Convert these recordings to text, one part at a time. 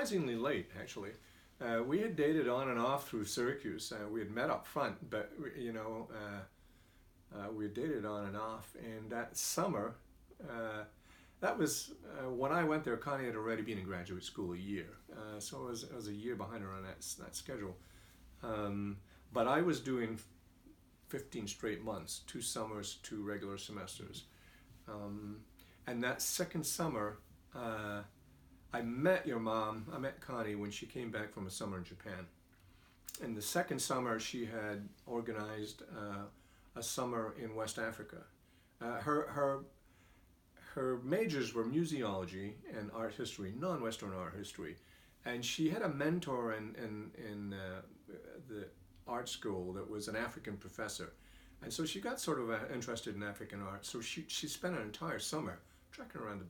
surprisingly late, actually. We had dated on and off through Syracuse. We had met up front, but we had dated on and off. And that summer, that was when I went there. Connie had already been in graduate school a year, so I was a year behind her on that schedule. But I was doing 15 straight months, 2 summers, 2 regular semesters. And that second summer, I met your mom. I met Connie when she came back from a summer in Japan. And the second summer, she had organized a summer in West Africa. Her majors were museology and art history, non-Western art history. And she had a mentor in the art school that was an African professor. And so she got sort of interested in African art. So she spent an entire summer trekking around the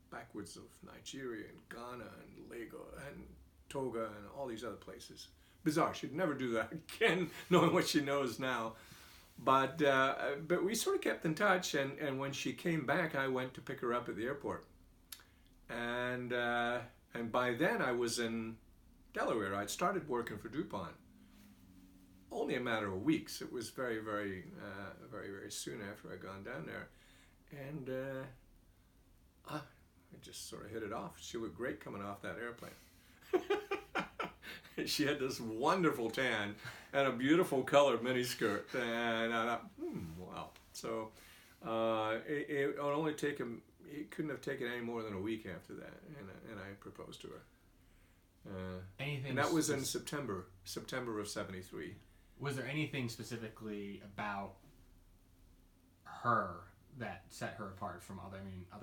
backwoods of Nigeria and Ghana and Lagos and Togo and all these other places. Bizarre. She'd never do that again, knowing what she knows now. But we sort of kept in touch, and when she came back, I went to pick her up at the airport. And by then I was in Delaware. I'd started working for DuPont. Only a matter of weeks. It was very, very, very, very soon after I'd gone down there. And I just sort of hit it off. She looked great coming off that airplane. She had this wonderful tan and a beautiful colored miniskirt. And I thought, wow. So it only taken, it couldn't have taken any more than a week after that. And I proposed to her. And that was in September of '73. Was there anything specifically about her that set her apart from other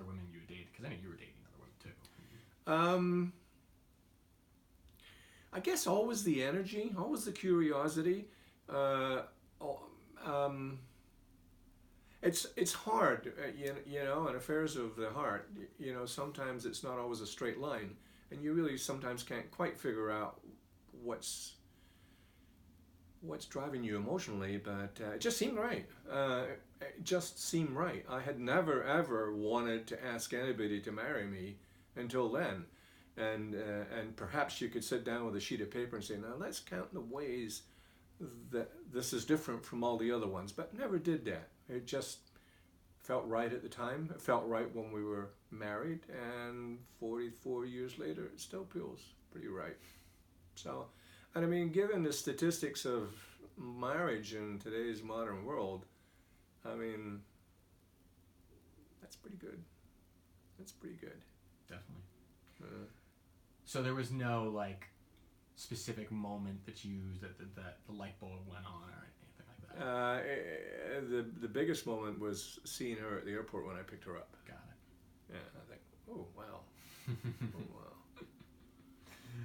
women you dated? Because I mean, you were dating other women too. I guess always the energy, always the curiosity. It's hard, you know, in affairs of the heart. You know, sometimes it's not always a straight line, and you really sometimes can't quite figure out what's driving you emotionally. But it just seemed right. It just seemed right. I had never ever wanted to ask anybody to marry me until then. And perhaps you could sit down with a sheet of paper and say, now let's count the ways that this is different from all the other ones, but never did that. It just felt right at the time. It felt right when we were married, and 44 years later, it still feels pretty right. So, and I mean, given the statistics of marriage in today's modern world, I mean, that's pretty good. That's pretty good. Definitely. So there was no like specific moment that the light bulb went on or anything like that. The biggest moment was seeing her at the airport when I picked her up. Got it. Yeah, I think, oh wow, oh wow.